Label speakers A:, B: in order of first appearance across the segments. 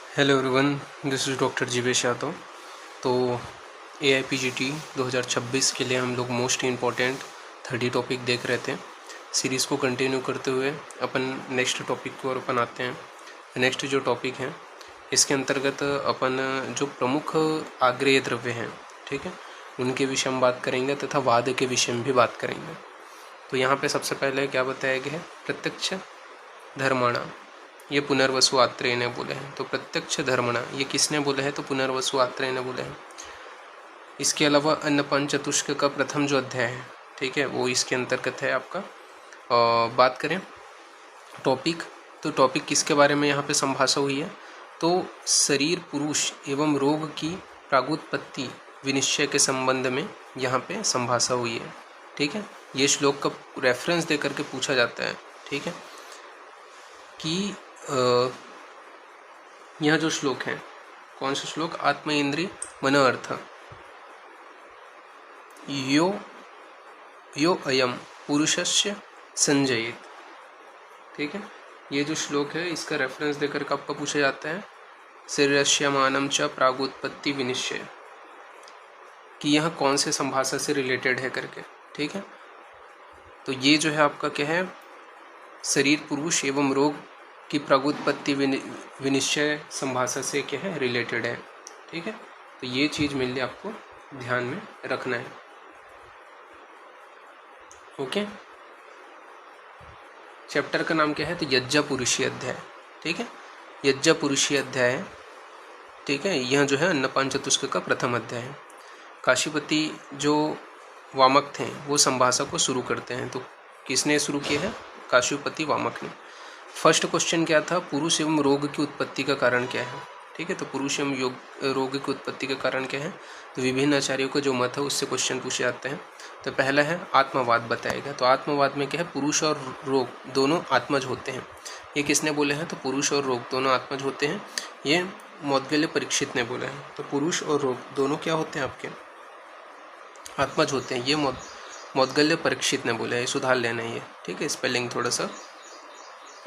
A: Hello everyone, this is doctor Jeevesh Yadav. तो AIPGT 2026 के लिए हम लोग मोस्ट इम्पॉर्टेंट 30 टॉपिक देख रहे थे। सीरीज़ को कंटिन्यू करते हुए अपन नेक्स्ट टॉपिक की ओर अपन आते हैं। नेक्स्ट जो टॉपिक है इसके अंतर्गत अपन जो प्रमुख आग्नेय द्रव्य हैं, ठीक है, उनके विषय में बात करेंगे तथा वाद के विषय में भी बात करेंगे। तो यहाँ पे सबसे पहले क्या बताया गया है, प्रत्यक्ष धर्मणा, ये पुनर्वसु आत्रेय ने बोले हैं। तो प्रत्यक्ष धर्मणा ये किसने बोले हैं, तो पुनर्वसु आत्रेय ने बोले हैं। इसके अलावा अन्नपान चतुष्क का प्रथम जो अध्याय है, ठीक है, वो इसके अंतर्गत है आपका। बात करें टॉपिक, तो टॉपिक किसके बारे में यहाँ पे संभाषा हुई है, तो शरीर पुरुष एवं रोग की प्रागुत्पत्ति विनिश्चय के संबंध में यहाँ पे संभाषा हुई है, ठीक है। ये श्लोक का रेफरेंस दे करके पूछा जाता है, ठीक है, कि यह जो श्लोक है, कौन सा श्लोक, आत्म इंद्रिय मन अर्थ, यो यो अयम पुरुषस्य संजयेत, ठीक है। ये जो श्लोक है इसका रेफरेंस देकर के आपका पूछा जाता है शरीरस्य मानम च प्रागुत्पत्ति विनिश्चय, कि यह कौन से संभाषा से रिलेटेड है करके, ठीक है। तो ये जो है आपका क्या है, शरीर पुरुष एवं रोग की प्रागुत्पत्ति विनिश्चय संभाषा से क्या है, रिलेटेड है, ठीक है। तो ये चीज़ मेनली आपको ध्यान में रखना है, ओके। चैप्टर का नाम क्या है, तो यज्ञपुरुषी अध्याय, ठीक है, यज्ञपुरुषी अध्याय, ठीक है। यह जो है अन्नपान चतुष्क का प्रथम अध्याय है। काशीपति जो वामक थे वो संभाषा को शुरू करते हैं। तो किसने शुरू किया है, काशीपति वामक ने। फर्स्ट क्वेश्चन क्या था, पुरुष एवं रोग की उत्पत्ति का कारण क्या है, ठीक है। तो पुरुष एवं रोग की उत्पत्ति का कारण क्या है, तो विभिन्न आचार्यों का जो मत है उससे क्वेश्चन पूछे जाते हैं। तो पहला है आत्मवाद बताएगा। तो आत्मवाद में क्या है, पुरुष और रोग दोनों आत्मज होते हैं। ये किसने बोले हैं, तो पुरुष और रोग दोनों आत्मज होते हैं, ये मौद्गल्य परीक्षित ने बोले हैं। तो पुरुष और रोग दोनों क्या होते हैं, आपके आत्मज होते हैं, ये मौद्गल्य परीक्षित ने बोले हैं। सुधार लेना है ये, ठीक है, स्पेलिंग थोड़ा सा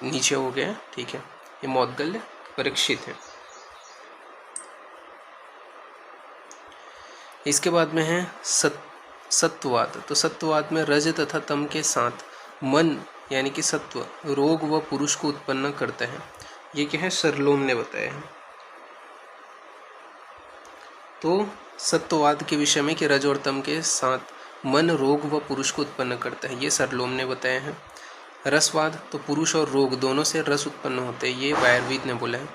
A: नीचे हो गया, ठीक है। ये मौद्गल्य परीक्षित है। इसके बाद में है सत्ववाद। तो सत्ववाद में रज तथा तम के साथ मन यानी कि सत्व रोग व पुरुष को उत्पन्न करते हैं। ये क्या है, सरलोम ने बताया है। तो सत्ववाद के विषय में कि रज और तम के साथ मन रोग व पुरुष को उत्पन्न करता है, ये सरलोम ने बताया है। रसवाद, तो पुरुष और रोग दोनों से रस उत्पन्न होते हैं, ये वायरवीद ने बोला है।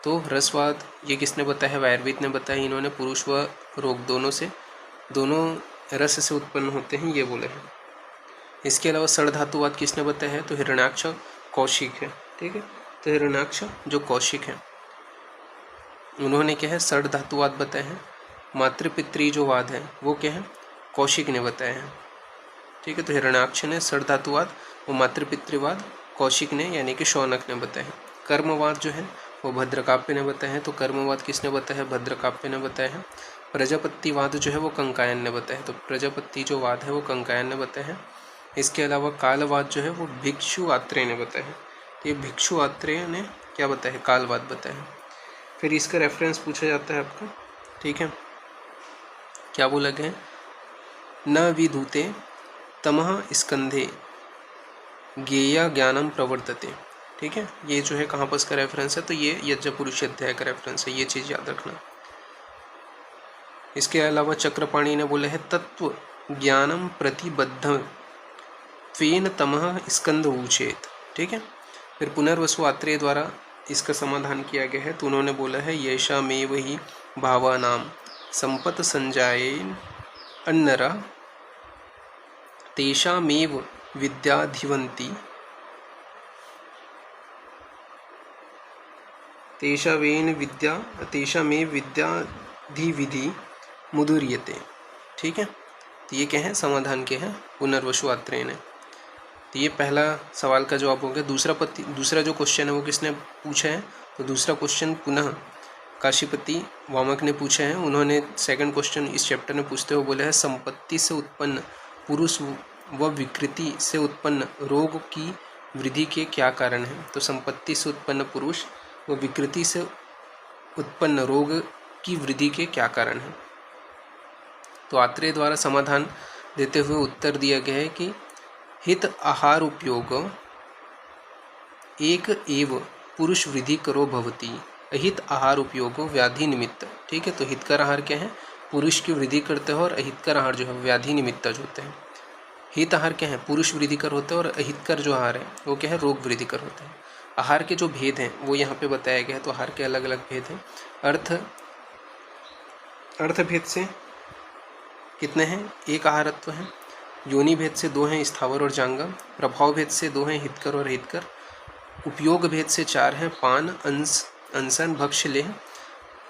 A: तो रसवाद ये किसने बताया है, वायरवीद ने बताया। इन्होंने पुरुष व रोग दोनों रस से उत्पन्न होते हैं, ये बोले हैं। इसके अलावा षड्धातुवाद किसने बताया है, तो हिरण्याक्ष कौशिक है, ठीक है। तो हिरण्याक्ष जो कौशिक है उन्होंने क्या है, षड्धातुवाद बताया है। मातृपितृ जो वाद है वो क्या है, कौशिक ने बताया है, ठीक है। तो हिरण्याक्ष ने षड्धातुवाद, वो मातृपितृवाद कौशिक ने यानी कि शौनक ने बताया है। कर्मवाद जो है वो भद्रकाव्य ने बताया है। तो कर्मवाद किसने बताया है, भद्रकाव्य ने बताया है। प्रजापतिवाद जो है वो कंकायन ने बताया है। तो प्रजापति जो वाद है वो कंकायन ने बताया है। इसके अलावा कालवाद जो है वो भिक्षु आत्रेय ने बताया है। तो ये भिक्षु आत्रेय ने क्या बताया है, कालवाद बताया है। फिर इसका रेफरेंस पूछा जाता है आपका, ठीक है, क्या बोला गया है, न विधूते तमः स्कंधे ज्ञेया ज्ञानम प्रवर्तते, ठीक है। ये जो है कहाँ पर इसका रेफरेंस है, तो ये यज्ञपुरुषी अध्याय का रेफरेंस है, ये चीज़ याद रखना। इसके अलावा चक्रपाणी ने बोले है तत्व ज्ञानम प्रतिबद्ध त्वेन तमः स्कंद उचेत, ठीक है। फिर पुनर्वसु आत्रेय द्वारा इसका समाधान किया गया है। तो उन्होंने बोला है येषामेव ही भावानाम संपत संजायेन अन्नरा तेषामेव विद्याधिवंती तेषामेव विद्याधिविधि मुदुर्यते, ठीक है। तो ये क्या है, समाधान क्या है, पुनर्वसु आत्रेय ने। तो ये पहला सवाल का जवाब हो गया। दूसरा जो क्वेश्चन है वो किसने पूछा है, तो दूसरा क्वेश्चन पुनः काशीपति वामक ने पूछा है। उन्होंने सेकंड क्वेश्चन इस चैप्टर में पूछते हुए बोला है संपत्ति से उत्पन्न पुरुष व विकृति से उत्पन्न रोग की वृद्धि के क्या कारण हैं। तो संपत्ति से उत्पन्न पुरुष व विकृति से उत्पन्न रोग की वृद्धि के क्या कारण हैं। तो आत्रेय द्वारा समाधान देते हुए उत्तर दिया गया है कि हित आहार उपयोग एक एव पुरुष वृद्धि करो भवती, अहित आहार उपयोग व्याधि निमित्त। ठीक है, तो हितकर आहार क्या है, पुरुष की वृद्धि करते हैं, और अहितकर आहार जो है व्याधि निमित्त जो होते हैं। हित आहार क्या है, पुरुष वृद्धिकर होते हैं, और अहितकर जो आहार है वो क्या है, रोग वृद्धिकर होते हैं। आहार के जो भेद हैं वो यहाँ पे बताया गया है। तो आहार के अलग अलग भेद हैं। अर्थ भेद से कितने हैं, एक आहारत्व है। योनि भेद से 2 हैं, स्थावर और जांगम। प्रभाव भेद से 2 हैं, हितकर और अहितकर। उपयोग भेद से 4 हैं, पान, अंश, अंसन, भक्ष्य, लेह।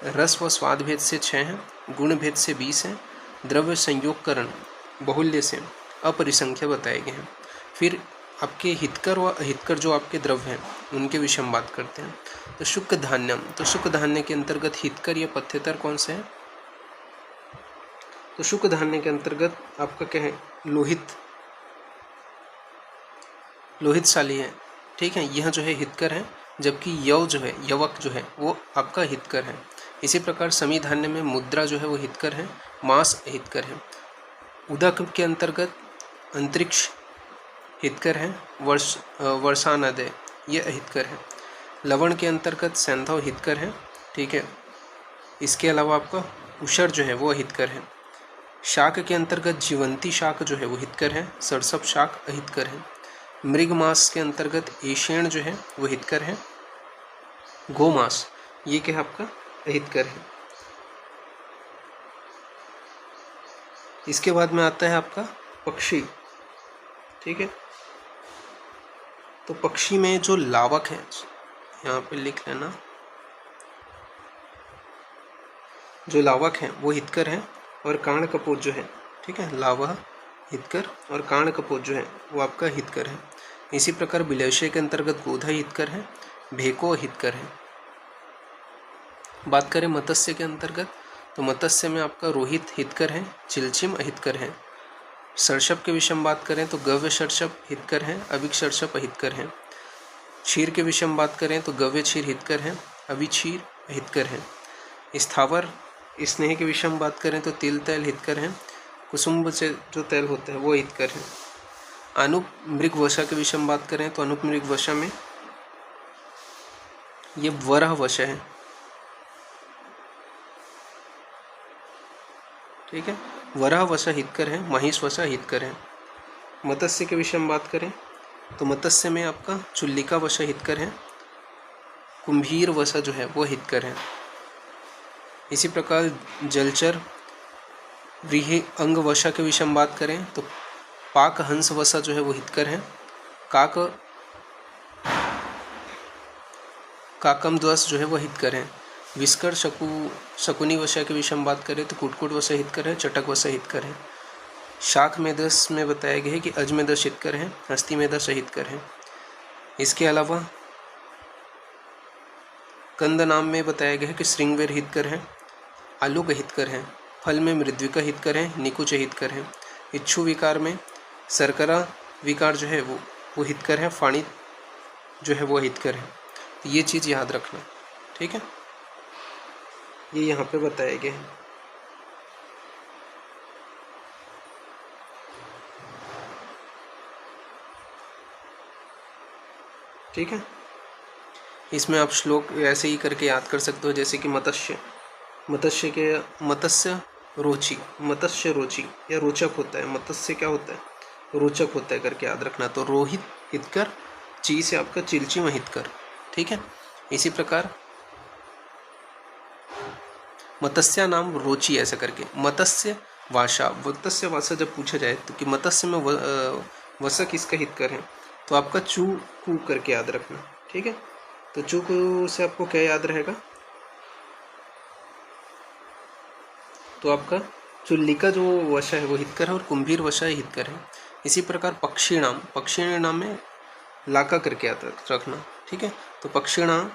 A: रस व स्वाद भेद से 6 हैं। गुण भेद से 20 हैं। द्रव्य संयोगकरण बहुल्य से अपरिसंख्य बताए गए हैं। फिर आपके हितकर व अहितकर जो आपके द्रव्य हैं उनके विषय हम बात करते हैं। तो शुक्ल धान्यम, तो शुक्ल धान्य के अंतर्गत हितकर या पथ्यतर कौन से हैं। तो शुक्ल धान्य के अंतर्गत आपका क्या है, लोहितशाली है। ठीक है, यह जो है हितकर है, जबकि यव जो है, यवक जो है वो आपका हितकर है। इसी प्रकार समी धान्य में मुद्रा जो है वो हितकर है, मांस अहितकर है। उदक के अंतर्गत अंतरिक्ष हितकर है, वर्षानदय ये अहितकर है। लवण के अंतर्गत सैंधव हितकर है। ठीक है, इसके अलावा आपका उषर जो है वो अहितकर है। शाक के अंतर्गत जीवंती शाक जो है वो हितकर है, सरसप शाक अहितकर है। मृग मांस के अंतर्गत एशेण जो है वो हितकर है। गोमांस ये क्या है आपका अहितकर है। इसके बाद में आता है आपका पक्षी। ठीक है, तो पक्षी में जो लावक है, यहाँ पे लिख लेना, जो लावक है वो हितकर है, और काण कपोत जो है, ठीक है, लावह हितकर और काण कपोत जो है वो आपका हितकर है। इसी प्रकार बिलौशे के अंतर्गत गोधा हितकर है, भेको हितकर है। बात करें मत्स्य के अंतर्गत, तो मत्स्य में आपका रोहित हितकर है, चिलचिम अहितकर है। सर्षप के विषय में बात करें तो गव्य सर्षप हितकर है, अभिक सर्षप अहितकर है। क्षीर के विषय में बात करें तो गव्य क्षीर हितकर है, अभिक्षीर अहितकर है। स्थावर स्नेह के विषय में बात करें तो तिल तैल हितकर है, कुसुम्ब से जो तैल होता है वो हितकर है। अनुप मृग वशा के विषय में बात करें तो अनुप मृग वशा में ये वरह वशा है। ठीक है, वरह वशा हितकर है, महिष वशा हितकर है। मत्स्य के विषय में बात करें तो मत्स्य में आपका चुल्लिका वशा हितकर है, कुंभीर वशा जो है वो हितकर है। इसी प्रकार जलचर व्रीहि अंग वशा के विषय में बात करें तो पाक हंस वशा जो है वो हितकर है। काकम ध्वस जो है वो हितकर है। विस्कर शकुनी वशा के विषय में बात करें तो कुटकुट वशा हितकर है, चटक वशा हितकर है। शाक मेदस में बताया गया है कि अजमेदस हितकर है, हस्ती मेदस अहितकर है। इसके अलावा कंद नाम में बताया गया है कि श्रृंगवेर हितकर है, आलूक हितकर है। फल में मृद्विका हितकर है, निकुच हितकर है। इच्छु विकार में सरकरा विकार जो है वो हितकर है, फाणी जो है वो हितकर है। तो ये चीज़ याद रखना। ठीक है, ये यहाँ पे बताया गया है। ठीक है, इसमें आप श्लोक ऐसे ही करके याद कर सकते हो, जैसे कि मत्स्य रोची या रोचक होता है। मत्स्य क्या होता है, रोचक होता है करके याद रखना। तो रोहित हितकर, ची से आपका चिलचिम हितकर। ठीक है, इसी प्रकार मत्स्य नाम रोची ऐसा करके। मत्स्य वाशा जब पूछा जाए तो कि मत्स्य में वसा किसका हितकर है, तो आपका चू कू करके याद रखना। ठीक है, तो चू कू से आपको क्या याद रहेगा, तो आपका चुल्लिका जो वशा है वो हितकर है, और कुंभीर वशा हितकर है। इसी प्रकार पक्षी नाम में लाका करके याद रखना। ठीक है, तो पक्षिणाम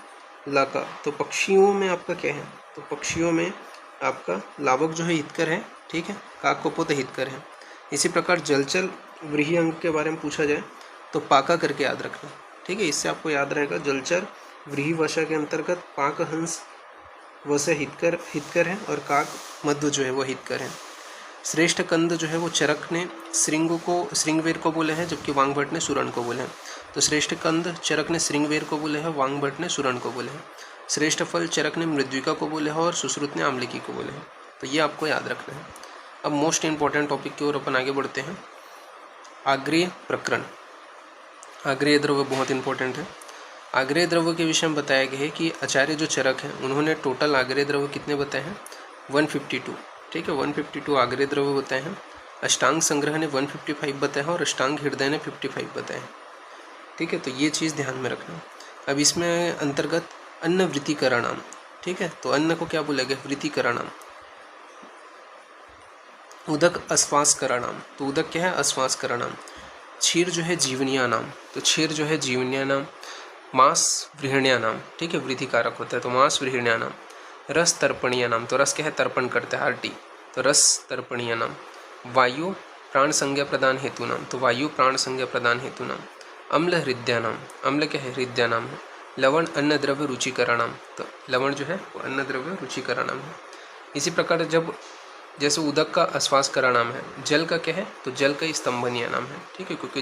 A: लाका, तो पक्षियों में आपका क्या है, तो पक्षियों में आपका लावक जो है हितकर है। ठीक है, काकपोत हितकर है। इसी प्रकार जलचर व्रीहि अंग के बारे में पूछा जाए तो पाका करके याद रखना। ठीक है, इससे आपको याद रहेगा जलचर व्रीहि वशा के अंतर्गत पाक हंस वस हितकर है और काक मध्व जो है वो हितकर है। श्रेष्ठ कंद जो है वो चरक ने श्रृंगवेर को बोले हैं, जबकि वांगभट ने सुरण को बोले हैं। तो श्रेष्ठ कंद चरक ने श्रृंगवेर को बोले हैं, वांगभट ने सुरण को बोले हैं। श्रेष्ठ फल चरक ने मृद्विका को बोले हैं और सुश्रुत ने आम्लिकी को बोले हैं। तो ये आपको याद रखना है। अब मोस्ट इंपॉर्टेंट टॉपिक की ओर अपन आगे बढ़ते हैं। आग्रेय प्रकरण। आग्रेय द्रव्य बहुत इंपॉर्टेंट है। आग्रेय द्रव्य के विषय में बताया गया है कि आचार्य जो चरक हैं उन्होंने टोटल आग्रेय द्रव्य कितने बताए हैं? 152। ठीक है, 152 आग्रेय द्रव्य बताए हैं। अष्टांग संग्रह ने 155 बताया और अष्टांग हृदय ने 55 बताए हैं। ठीक है, तो ये चीज़ ध्यान में रखना। अब इसमें अंतर्गत अन्न वृत्तिकरणाम। ठीक है, तो अन्न को क्या बोला गया? वृत्तिकरणाम। उदक अस्वास्करणाम। तो उदक क्या है? अस्वास्करणाम। क्षीर जो है जीवनिया नाम। तो क्षीर जो है जीवनिया नाम। मांस वृहण्या नाम। ठीक है, वृद्धि कारक होता है, तो मांस वृहण्या नाम। रस तर्पणीय नाम। तो रस क्या है? तर्पण करता है, आरटी, तो रस तर्पणीय नाम। वायु प्राण संज्ञा प्रदान हेतु नाम। तो वायु प्राण संज्ञा प्रदान हेतु नाम। अम्ल हृदय नाम। अम्ल क्या है? हृदय नाम है। लवण अन्न द्रव्य रुचिकरण नाम। तो लवण जो है वो अन्न द्रव्य रुचिकरण नाम है। इसी प्रकार जब जैसे उदक का अस्वास्करण नाम है, जल का क्या है? तो जल का स्तंभनीय नाम है। ठीक है, क्योंकि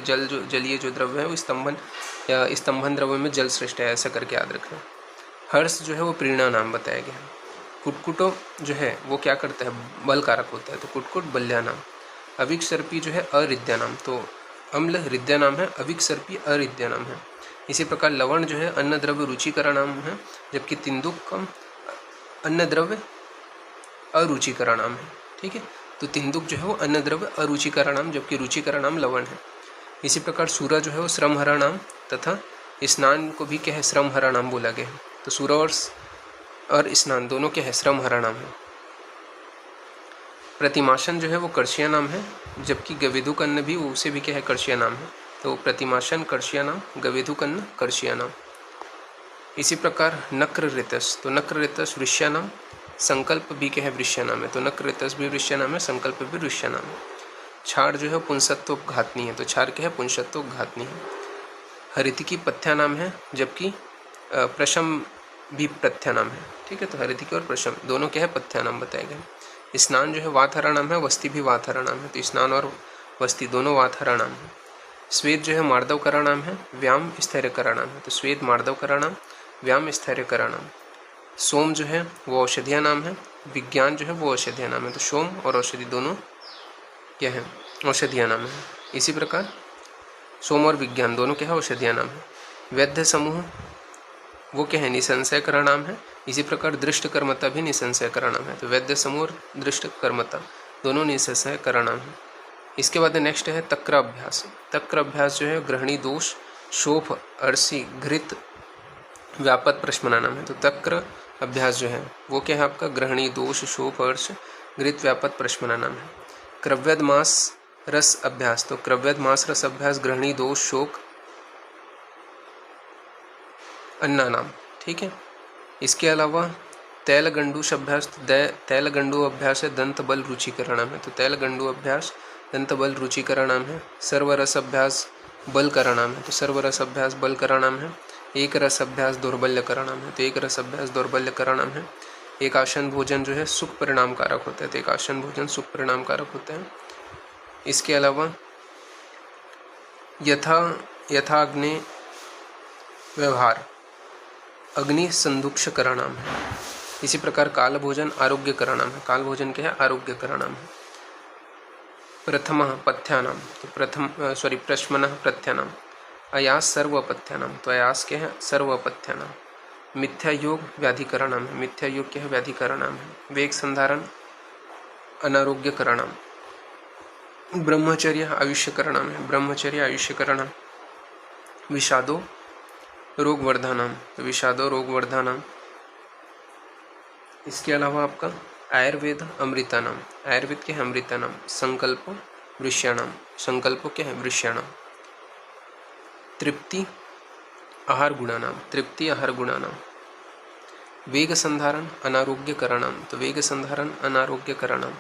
A: जलीय जो द्रव्य है वो स्तंभन या स्तंभन द्रव्य में जल श्रेष्ठ है, ऐसा करके याद रखना। हर्ष जो है वो प्रेरणा नाम बताया गया है। कुटकुटो जो है वो क्या करता है? बल कारक होता है, तो कुटकुट बल्या नाम। अविक सर्पी जो है अरिद्या नाम। तो अम्ल हृदय नाम है, अविक सर्पी अरिद्या नाम है। इसी प्रकार लवण जो है अन्न द्रव्य रुचिकरण नाम है, जबकि तिंदुकम अन्न द्रव्य अरुचिकरण नाम है। ठीक है, तो तिंदुक जो है वो अन्न द्रव्य अरुचिकरण नाम, जबकि रुचिकरण नाम लवण है। इसी प्रकार सूरा जो है वो श्रमहरा नाम तथा स्नान को भी क्या है? श्रमहरा नाम बोला गया है। तो सूरा और स्नान दोनों क्या है? श्रमहरा नाम है। प्रतिमाशन जो है वो कर्षिया नाम है, जबकि गवेदुक अन्न भी उसे भी क्या है? कर्षिया नाम है। तो प्रतिमाशन कर्षिया नाम, गवेदुक अन्न कर्षिया नाम। इसी प्रकार नक्र ऋतस। तो नक्र ऋतस वृष्या नाम। संकल्प भी क्या है? वृष्या नाम है। तो नक्र ऋतस भी वृष्या नाम है, संकल्प भी वृष्या नाम है। क्षार जो है पुंसत्वोपघातनी है। तो क्षार क्या है? पुंसत्वोपघातनी है। हरितिकी पथ्या नाम है, जबकि प्रशम भी प्रथ्या नाम है। ठीक है, तो हरितिकी और प्रशम दोनों क्या है? पथ्या नाम बताए गए। स्नान जो है वातहरा नाम है, वस्ती भी वातहरा नाम है। तो स्नान और वस्ती दोनों वातहरा नाम है। स्वेद जो है मार्दव करा नाम है, व्याम स्थैर्य करा नाम है। तो स्वेद मार्दव करा नाम, व्याम स्थैर्य करा नाम। सोम जो है वो औषधिया नाम है, विज्ञान जो है वो औषधिया नाम है। तो सोम और औषधि दोनों क्या है? औषधिया नाम है। इसी प्रकार सोम और विज्ञान दोनों क्या है? औषधिया नाम है। वैद्य समूह वो क्या है? निसंशय करा नाम है। इसी प्रकार दृष्ट कर्मता भी निसंशय करा नाम है। तो वैद्य समूह और दृष्ट कर्मता दोनों निसंशय करा नाम है। इसके बाद नेक्स्ट है तक्र अभ्यास। तक्र अभ्यास जो है ग्रहणी दोष, शोफ, अर्सी, घृत, व्यापत प्रश्मना नाम है। तो तक्र अभ्यास जो है वो क्या है आपका? ग्रहणी दोष, शोफ, अर्श, घृत, व्यापत प्रश्मना नाम है। क्रव्यद मास रस अभ्यास। तो क्रव्यद मास रस अभ्यास ग्रहणी दोष, शोक, अन्ना नाम। ठीक है, इसके अलावा तैलगंडूष अभ्यास। तैलगंडू अभ्यास है दंत बल रुचिकरण नाम है। तो तैलगंडू अभ्यास दंत बल रुचिकरण नाम है। सर्वरस अभ्यास बल करा नाम है। तो सर्वरस अभ्यास बल करा नाम है। एक रस अभ्यास दौर्बल्य करा नाम है। तो एक रस अभ्यास दौर्बल्य करा नाम है। एक आसन भोजन जो है सुख परिणाम कारक होता है। तो एक आसन भोजन सुख परिणाम कारक होता है। इसके अलावा यथाग्नि व्यवहार अग्नि संदुक्ष करा नाम है। इसी प्रकार काल भोजन आरोग्य करा नाम है। काल भोजन क्या है? आरोग्य करा नाम है। प्रथम पथ्यानाम। तो प्रश्मन प्रथ्यानाम। अयास सर्वपथ्यानाम। तो अयास क्या है? सर्वपथ्यानाम। मिथ्या योग व्याधिकरणाम है। मिथ्या योग क्या है? व्याधिकरणाम है। वेग संधारण अनारोग्य करणाम। ब्रह्मचर्य आयुष्यकरणाम है। ब्रह्मचर्य आयुष्यकरणाम। विषादो रोगवर्धनम। तो विषादो रोगवर्धनम। इसके अलावा आपका आयुर्वेद अमृतानाम। आयुर्वेद क्या है? अमृतानाम। संकल्प वृष्याणाम। संकल्प क्या है? वृष्याणाम। तृप्ति आहार गुणानाम। तृप्ति आहार गुणानाम। वेग संधारण अनारोग्य करणाम। तो वेग संधारण अनारोग्य करणाम।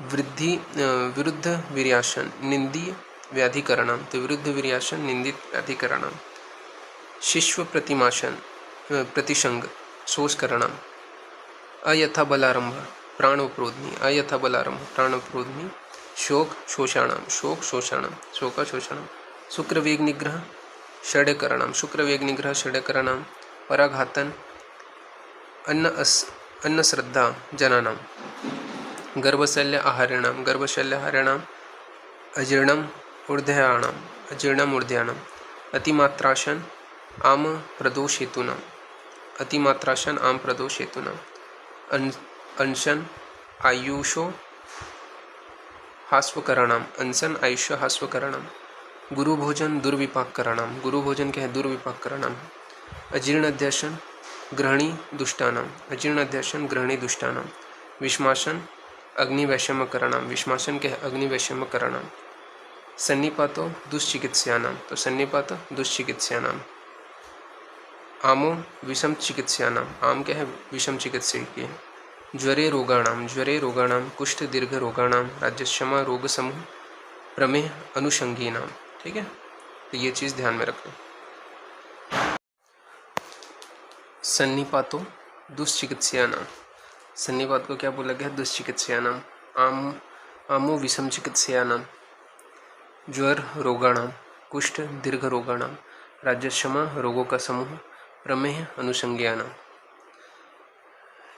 A: विरुद्ध वीर्यासन निंदीय व्याधिकरणाम। तो विरुद्ध वीर्यासन निंदित व्याधिकरणाम। शिश्व प्रतिमाशन प्रतिशंग शोषकरणाम। अयथा बलारंभ प्राणोपरोधनी, अयथा बलारंभ प्राणोपरोधनी। शोक शोषाणाम, शोक शोषाणाम, शोक शोषाणाम। शुक्र वेग निग्रह षड्करणाम, शुक्र वेग निग्रह षड्करणाम। पराघातन अन्न श्रद्धा जनानाम। गर्भशल्य आहार्याणाम, गर्भशल्य आहार्याणाम। अजीर्णम ऊर्ध्याणाम, अजीर्णम ऊर्ध्याणाम। अतिमात्राशन आम प्रदोष हेतुनाम, अतिमात्राशन आम प्रदोष हेतुनाम। अनशन आयुषो हास्वकरणाम, अनशन आयुष्य हास्वकरणाम। गुरुभोजन दुर्विपाककरणाम, गुरुभोजन क्या है? दुर्विपाककरणाम। अजीर्णाध्यशन ग्रहणी दुष्टानाम, अजीर्णाध्यशन ग्रहणी दुष्टानाम। विषमाशन अग्निवैषम्यकरणाम, विषमाशन क्या है? अग्निवैषम्यकरणाम। सन्निपातो दुष्चिकित्स्यानाम, तो सन्निपात दुष्चिकित्स्यानाम। आमो विषम चिकित्स्यानाम, आम क्या है? विषम चिकित्सा की है। ज्वरे रोगाणाम, ज्वरे रोगाणाम। कुष्ठ दीर्घ रोगाणाम। राज्यक्षमा रोग समूह। प्रमेह अनुषंगीनाम। ठीक है, तो ये चीज़ ध्यान में रखें। सन्निपातो दुष्चिकित्स्यानाम, सन्निपात को क्या बोला गया? दुष्चिकित्स्यानाम। आमो विषम चिकित्स्यानाम। ज्वर रोगाणाम, कुष्ठ दीर्घ रोगाणाम। राज्यक्षमा रोगों का समूह। प्रमेह अनुषंज्ञानाम।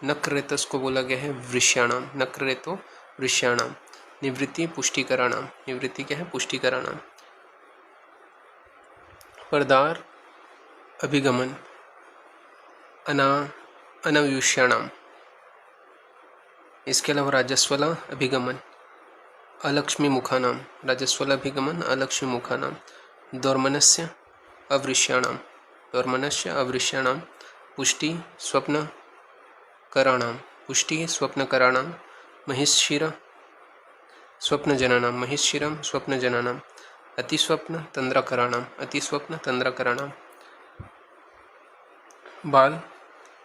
A: नक्ररेतस को बोला गया है वृष्याणाम, नक्ररेतो वृष्याणाम। निवृत्ति पुष्टिकराणाम, निवृत्ति क्या है? पुष्टिकराणाम। परदार अभिगमन अनायुष्याणाम। इसके अलावा राजस्वला अभिगमन अलक्ष्मी मुखानाम, राजस्वला अभिगमन अलक्ष्मी मुखानाम। दौर्मनस्य अवृष्याणाम, दौर्मनस्य अवृष्याणाम। पुष्टि स्वप्न कराणाम, पुष्टि स्वप्न कराणाम। महिषीर स्वप्न जनानाम, महिषीरम स्वप्न जनानाम। अतिस्वप्न तंद्रकराणाम, अतिस्वप्न तंद्रकराणाम। बाल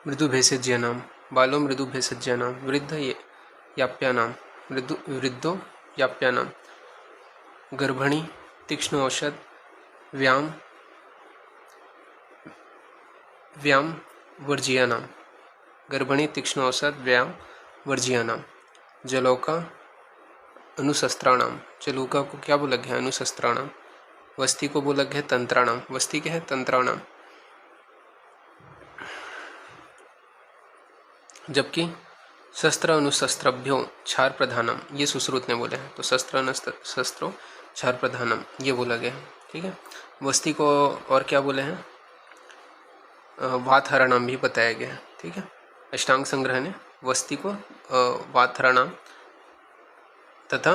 A: मृदु भेषज्यानाम, बालो मृदु भेषज्यानाम। वृद्ध याप्यानाम, वृद्धो याप्यानाम। गर्भणी तीक्ष्ण औषध व्याम वर्जियानाम, गर्भणी तीक्ष्ण औषध व्याम वर्जियानाम। जलौका अनुशस्त्राणाम, जलौका को क्या बोला गया? अनुशस्त्राणाम। वस्ती को बोला गया तंत्राणाम, वस्ती क्या है? तंत्राणाम। जबकि शस्त्र अनुशस्त्रभ्यो क्षार प्रधानम, ये सुश्रुत ने बोले हैं, तो शस्त्रो क्षार प्रधानम ये बोला गया है। ठीक है, वस्ती को और क्या बोले हैं? वातहरणाम भी बताया गया है। ठीक है, अष्टांग संग्रह ने वस्ती को वातहरणाम तथा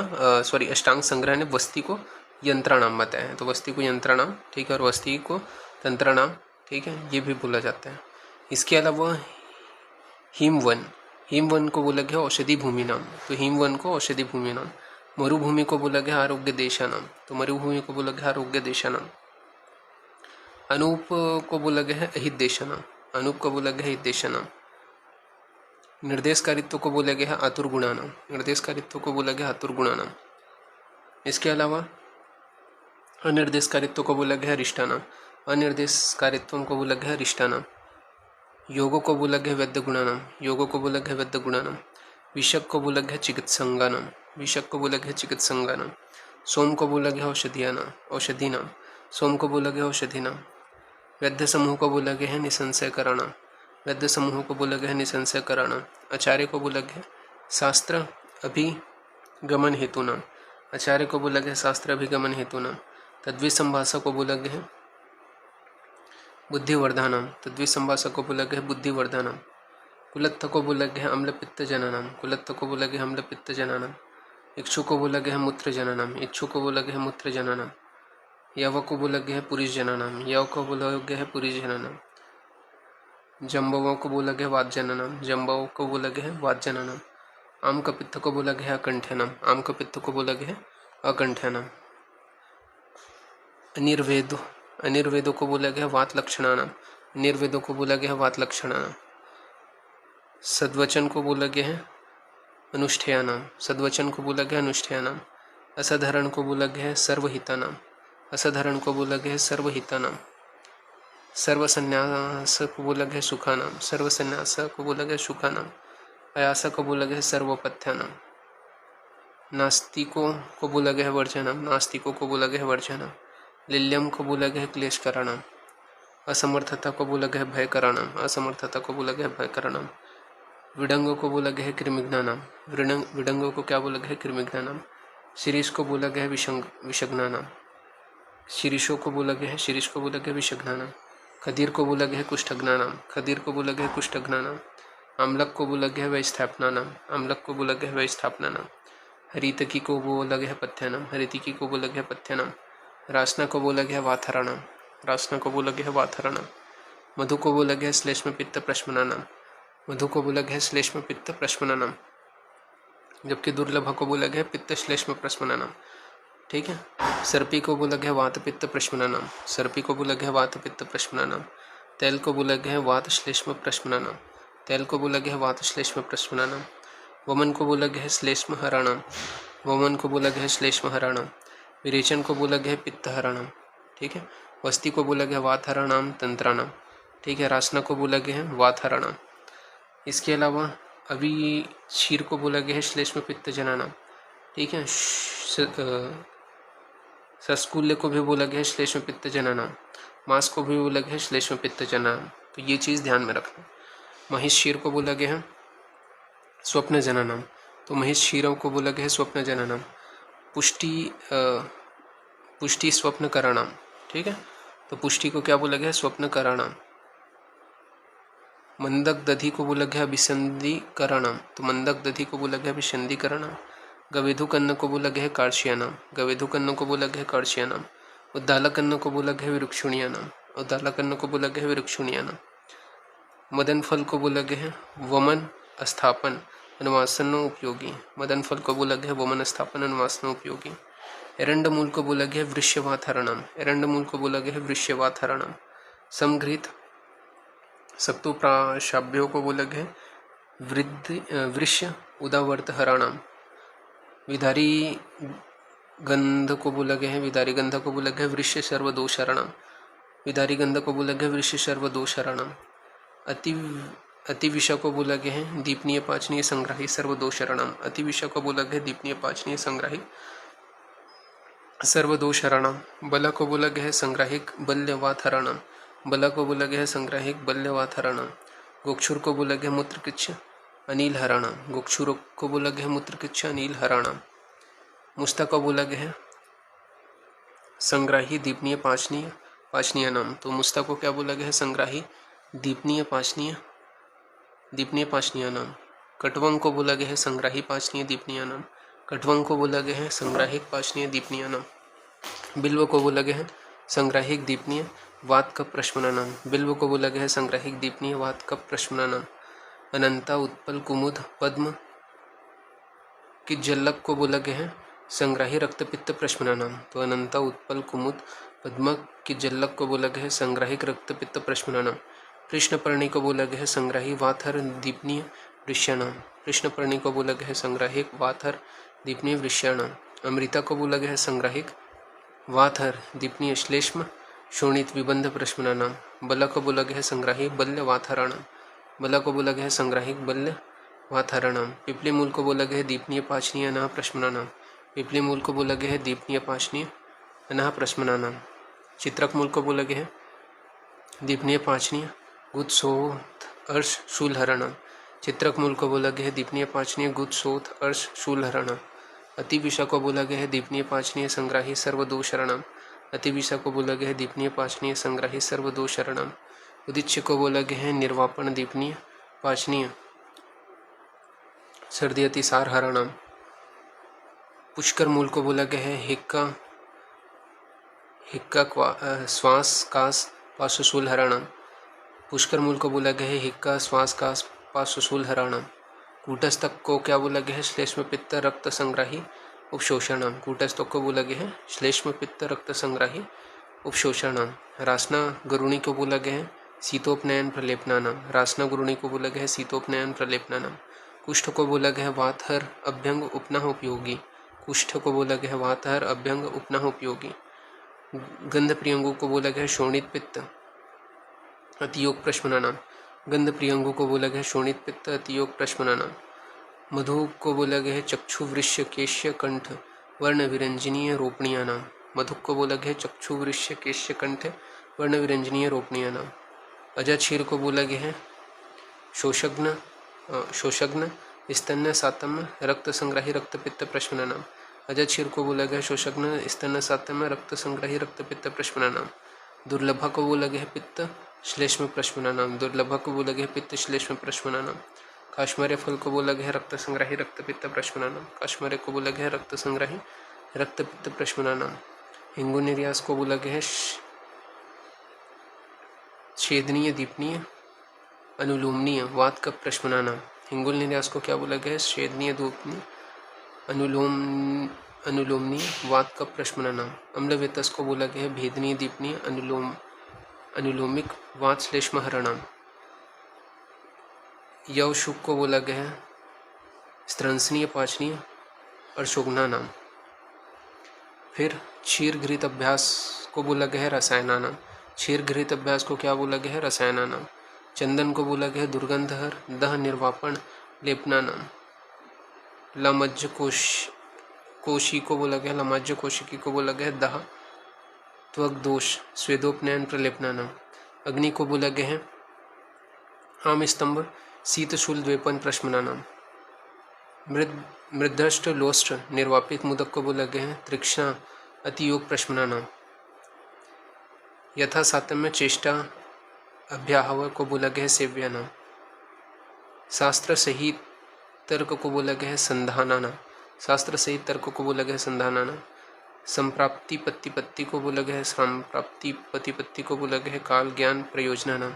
A: अष्टांग संग्रह ने वस्ती को यंत्राणाम बताया है, तो वस्ती को यंत्राणाम, ठीक है, और वस्ती को तंत्राणाम, ठीक है, ये भी बोला जाता है। इसके अलावा हिमवन, हिमवन को बोला गया औषधि भूमि नाम, तो हिमवन को औषधि भूमि नाम। मरुभूमि को बोला गया आरोग्य देशा नाम, तो मरुभूमि को बोला गया आरोग्य देशा नाम। अनूप को बोला गया है अहित देशा नाम, अनूप को बोला गया अहित देशा नाम। निर्देशकारित्व को बोला गया है आतुर गुणा नाम, निर्देशकारित्व को बोला गया आतुर गुणा नाम। इसके अलावा अनिर्देशकारित्व को बोला गया रिष्टा नाम, अनिर्देशकारित्व को बोला गया रिष्टा नाम। योगों को बोला गया वैद्य गुणा नाम, योगों को बोला गया वैद्य गुणा नाम। विषक को बोला गया चिकित्संगा नाम, विषक को बोला गया चिकित्संगा नाम। सोम को बोला गया औषधिया नाम, औषधि नाम, सोम को बोला गया औषधि नाम। वैद्य समूह को बोला गया है निसंशय कराना, वैद्य समूह को बोला गया है निसंशय कराना। आचार्य को बोला गया शास्त्र अभिगमन हेतु नाम, आचार्य को बोला गया शास्त्र अभिगमन हेतु नाम। तद्वित संभाषा को बोला गया बुद्धिवर्धनम, तद्वित संभाषा को बोला गया बुद्धिवर्धनम। कुलत्थ को बोला गया अम्ल पित्त जननम, कुलत्थ को बोला गया अम्ल पित्त जननम। इक्षु को बोला गया मूत्र जननम, इक्षु को बोला गया मूत्र जननम। यव को बोला गया पुरुष जननम, यव को बोला गया पुरुष जननम। जम्बवों को बोला गया वात जननम, जम्बवों को बोला गया वात जननम। आम का पित्त को बोला गया अकंठ्यनम, आम का पित्त को बोला गया अकंठ्यनम। अनिर्वेद, अनिर्वेदों को बोला गया वात लक्षणानाम, निर्वेदों को बोला गया वात लक्षणानाम। सद्वचन को बोला गया है अनुष्ठेयानाम, सद्वचन को बोला गया अनुष्ठेयानाम। असाधारण को बोला गया है सर्वहितानाम, असाधारण को बोला गया है सर्वहितानाम। सर्वसन्यास को बोला गया सुखानाम, सर्वसन्यास को बोला गया सुखानाम। अयास को बोला गया है सर्वोपथ्यानम। नास्तिकों को बोला गया है वर्जनम, नास्तिकों को बोला गया है वर्जनम। लिल्यम को बोला गया है क्लेश कराणम। असमर्थता को बोला गया है भय कराणम, असमर्थता को बोला गया है भय कराणम। विडंगों को बोला गया है कृमिघ्नानम, विडंगों को क्या बोला गया है कृमिघ्नानम। शिरीष को बोला गया है विषग्नानम, शिरीषों को बोला गया है, शिरीष को बोला गया है विषग्नानम। खदीर को बोला गया है कुष्ठघ्नानम, खदीर को बोला गया है कुष्ठघ्नानम। आमलक को बोला गया है वैस्थापनानम, आमलक को बोला गया है वैस्थापनानम। हरितकी को बोला गया है पथ्यानम, हरितिकी को बोला गया है पथ्यानम। रासना को बोला गया है वाथराणम, रासना को बोला गया है वाथराणम। मधु को बोला गया है श्लेष्म पित्त प्रश्मनानम, मधु को बोला गया है श्लेष्म पित्त प्रश्मनानम। जबकि दुर्लभ को बोला गया है पित्त श्लेष्म प्रश्मनानम। ठीक है। सर्पी को बोला गया वात पित्त प्रश्मनानम, सर्पी को बोला गया वात पित्त प्रश्मनानम। तैल को बोला गया है वात श्लेष्म प्रश्मनानम, तैल को बोला गया है वात श्लेष्म प्रश्मनानम। वमन को बोला गया है श्लेष्म हराणम, वमन को बोला गया है श्लेष्म हराणम। विरेचन को बोला गया है पित्त हराणम। ठीक है। वस्ती को बोला गया वात हराणाम तंत्राणम। ठीक है। रासना को बोला गया है वात हराणम। इसके अलावा अभी क्षीर को बोला गया है श्लेष्म पित्त जनानम। ठीक है। सस्कुल्य को भी बोला गया है श्लेष्म पित्त जनानम, मांस को भी बोला गया है श्लेष्म पित्त जनानम। तो ये चीज़ ध्यान में रखना। महिष क्षीर को बोला गया है स्वप्न जनानम, तो महिष क्षीरों को बोला गया है स्वप्न जनानम। पुष्टि स्वप्न कराणाम। ठीक है। तो पुष्टि को क्या बोला गया है स्वप्न कराणाम। मंदक दधि को बोला गया अभिसंधि कराणाम, तो मंदक दधि को बोला गया अभिसंधि कराणाम। गवेधुकन्न को बोला गया है कार्शियानाम, गवेधुकन्न को बोला गया है कार्शियानाम। उद्दालकन्न को बोला गया है विरुक्षुणियानाम, उद्दालकन्न को बोला गया है विरुक्षुणियानाम। मदन फल को बोला गया है वमन स्थापन अनुवासन उपयोगी, मदन फल को बोला गया है वमन स्थापन अनुवासन उपयोगी। एरंडमूल को बोला गया है वृष्यवाथरणम, एरंडमूल को बोला गया है वृष्यवाथरणम। समघृत सप्तोप्राशाभ्यों को बोला गया है वृष्य उदावर्त हराणाम। विधारी गंध को बोला गया है, विधारी गंध को बोला गया है वृष्य सर्वदोषहरणम, विधारी गंध को बोला गया है वृष्य सर्वदोषहरणम। अतिविषा को बोला गया है दीपनीय पाचनीय संग्राही सर्वदोषहरणम, अतिविषा को बोला गया है दीपनीय पाचनीय संग्राही सर्वदोषहरणम। बला को बोला गया है संग्राहिक बल्यवाथरणम, बला को बोला गया है संग्राहिक बल्यवाथरणम। गोक्षुर को बोला गया मूत्रकिच्छ अनिल हराणम, गोक्षुर को बोला गया है मूत्रकिच्छ अनिल हराणम। मुस्ता को बोला गया है संग्राही दीपनीय पाचनीय पाचनीय नाम, तो मुस्ता को क्या बोला गया है संग्राही दीपनीय पाचनीय नाम। कटवंग को बोला गया है संग्राही पाचनीय दीपनीय नाम, कटवंग को बोला गया है संग्राहिक पाचनीय दीपनीय नाम। बिल्व को बोला गया है संग्राहिक दीपनीय वात कप प्रश्मनानम, बिल्व को बोला गया है संग्राहिक दीपनीय वात कप प्रश्मनानम। अनंता उत्पल कुमुद पद्म की जल्लक को बोला गया है संग्राही रक्त पित्त प्रश्मनानम, तो अनंता उत्पल कुमुद पद्म की जल्लक को बोला गया है संग्राहिक रक्त पित्त प्रश्मनानम। कृष्णपर्णी को बोला गया है संग्राही वाथर दीपनीय वृष्याणाम, कृष्णपर्णी को बोला गया है संग्राहिक वाथर दीपनीय वृष्याणाम। अमृता को बोला गया है संग्राहिक वाथर दीपनीय श्लेष्म शोणित विबंध प्रश्मनानाम। बला को बोला गया है संग्राही बल्य वाथराणाम, बला को बोला गया है संग्राहिक बल्य वाथराणाम। पिपली मूल को बोला गया है दीपनीय पाचनीय अनाह प्रश्मनानाम, पिपली मूल को बोला गया है दीपनीय पाचनीय अनाह प्रश्मनानाम। चित्रक मूल को बोला गया है दीपनीय पाचनीय गुत्सोथ अर्श शूलहरणम, चित्रक मूल को बोला गया है दीपनीय पाचनीय गुत्सोथ अर्श शूलहरणम। अतिविषा को बोला गया है दीपनीय पाचनीय संग्राही सर्वदोषरणम, अतिविषा को बोला गया है दीपनीय पाचनीय संग्राही सर्वदोषरणम। उदिच्य को बोला गया है निर्वापन दीपनीय पाचनीय सर्दी अतिसार हरणम। पुष्कर मूल को बोला गया है हिक्का श्वास कास पाशुशूल हरणम, पुष्कर मूल को बोला गया है हिक्का श्वास कास पाशुशूल हरणम। कूटस्थक को क्या बोला गया है श्लेष्म पित्त रक्त संग्राही उपशोषणम, कूटस्थक को बोला गया है श्लेष्म पित्त रक्त संग्राही उपशोषणम। रासना गरुणी को बोला गया है शीतोपनयन प्रलेपनानम, रासना गरुणी को बोला गया है शीतोपनयन प्रलेपनानम। कुष्ठ को बोला गया है वातहर अभ्यंग उपनः उपयोगी, कुष्ठ को बोला गया है वातहर अभ्यंग उपनः उपयोगी। गंध प्रियंगु को बोला गया है शोणित पित्त अतियोग प्रश्मनानाम, गंध प्रियंगु को बोला गया है शोणित पित्त अतियोग प्रश्मनानाम। मधु को बोला गया है चक्षु वृष्य केश्य कंठ वर्ण विरंजनीय रोपणीय नाम। मधु को बोला गया है चक्षु वृष्य केश्य कंठ वर्ण विरंजनीय रोपणीय नाम। अजाक्षीर को बोला गया है शोषग्न स्तन्य सातम्य रक्त संग्राही रक्त पित्त प्रश्मना नाम। अजाक्षीर को बोला गया शोषग्न स्तन्य सातम्य रक्त संग्राही रक्त पित्त प्रश्मना नाम। दुर्लभा को बोला गया है पित्त श्लेष्म प्रश्मना नाम। दुर्लभा को बोला गया है पित्त श्लेष्म प्रश्मना नाम। काश्मीर फल को बोला गया है रक्त संग्राही रक्त पित्त प्रश्मना नाम। काश्मीर को बोला गया है रक्त संग्राही रक्त पित्त प्रश्मना नाम। हिंगु निर्यास को बोला गया है छेदनीय दीपनीय अनुलोमनीय वात का प्रश्मना नाम। हिंगुल निर्यास को क्या बोला गया है छेदनीय दीपनीय अनुलोमनीय वात का प्रश्मना नाम। अम्लवेतस को बोला गया है भेदनीय दीपनीय अनुलोमिक वात श्लेष्म हरणाम। यवशुक को बोला गया है स्त्रंसनीय पाचनीय और शोगना नाम। फिर क्षीर घृत अभ्यास को बोला गया है रसायना नाम। क्षीर घृत अभ्यास को क्या बोला गया है रसायना नाम। चंदन को बोला गया है दुर्गंधहर दह निर्वापण लेपना नाम। लमज्ज कोशी को बोला गया लमज्ज कोशिकी को बोला गया दह त्वक दोष स्वेदोपनयन प्रलेपना नाम। अग्नि को बोला गया है आम स्तंभ शीतशूल द्वेपन प्रश्मना नाम। मृद्धष्ट लोष्ट निर्वापित मुदक को बोला गया है तृष्णा अतियोग प्रश्मना नाम। यथा सातम्य चेष्टा अभ्याहव को बोला गया है सेव्या नाम। शास्त्र सहित तर्क को बोला गया है संधाना नाम। शास्त्र सहित तर्क को बोला गया है संधाना नाम। संप्राप्ति पत्ति को बोला गया है संप्राप्ति पत्ति को बोला गया है काल ज्ञान प्रयोजना नाम।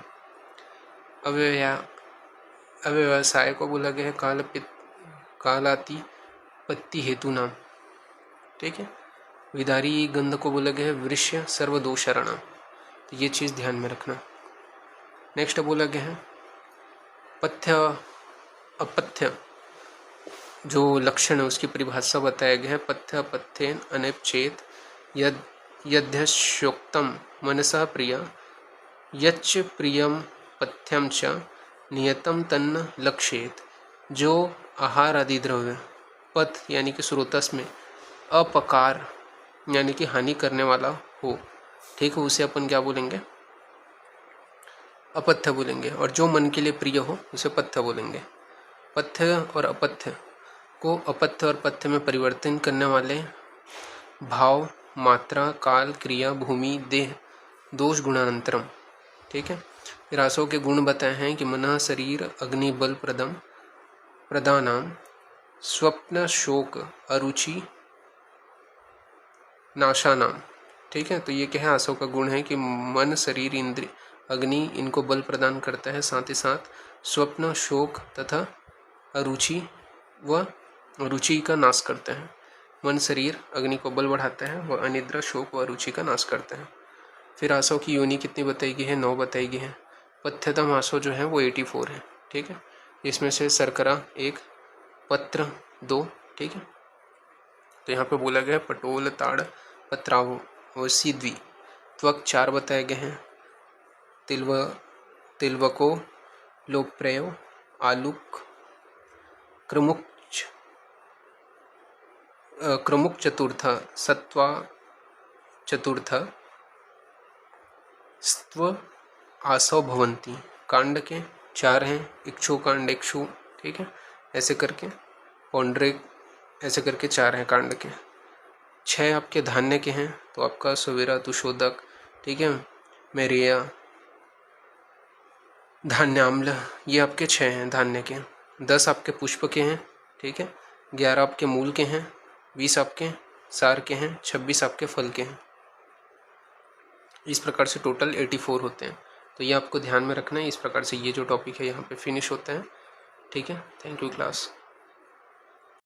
A: अव्यवसाय को बोला गया है कालाति पत्ति हेतु नाम। ठीक है। विदारी गंध को बोला गया है वृष्य सर्वदोषरणा। तो ये चीज़ ध्यान में रखना। नेक्स्ट बोला गया है पथ्य अपथ्य जो लक्षण है उसकी परिभाषा बताया गया है। पथ्य अपथ्येन अनपचेत यद्यशोक्तम मनसा प्रिया यच्च प्रियम पथ्यम च नियतम तन्न लक्षेत। जो आहार आदि द्रव्य पथ यानी कि स्रोतस में अपकार यानी कि हानि करने वाला हो, ठीक है, उसे अपन क्या बोलेंगे अपथ्य बोलेंगे। और जो मन के लिए प्रिय हो उसे पथ्य बोलेंगे। पथ्य और अपथ्य को अपथ्य और पथ्य में परिवर्तन करने वाले भाव मात्रा काल क्रिया भूमि देह दोष गुणानंतरम। ठीक है। रासों के गुण बताए हैं कि मन शरीर अग्नि बल प्रदानाम स्वप्न शोक अरुचि नाशानाम। ठीक है। तो ये क्या है आसव का गुण है कि मन शरीर इंद्रिय अग्नि इनको बल प्रदान करता है, साथ ही साथ स्वप्न शोक तथा अरुचि व रुचि का नाश करता है। मन शरीर अग्नि को बल बढ़ाता है व अनिद्रा शोक व रुचि का नाश करता है। फिर आसव की योनि कितनी बताई गई है 9 बताई गई है। पथ्यतम आसव जो है वो 84 है। ठीक है। इसमें से शर्करा 1 पत्र 2। ठीक है। तो यहाँ पे बोला गया पटोल ताड़ पत्राव व सीद्वी। त्वक 4 बताए गए हैं। तिलवको लोप्रयो आलूक क्रमुक चतुर्थ सत्वा चतुर्थ स्त्व आसव भवंती। कांड के 4 हैं। इक्षु कांड इक्षु। ठीक है। ऐसे करके पौंड्रिक ऐसे करके 4 हैं कांड के। 6 आपके धान्य के हैं तो आपका सवेरा तुशोदक। ठीक है। मेरिया धान्याम्ल ये आपके 6 हैं धान्य के। 10 आपके पुष्प के हैं। ठीक है। 11 आपके मूल के हैं। 20 आपके सार के हैं। 26 आपके फल के हैं। इस प्रकार से टोटल 84 होते हैं। तो ये आपको ध्यान में रखना है। इस प्रकार से ये जो टॉपिक है यहाँ पे फिनिश होता है। ठीक है। Thank you class.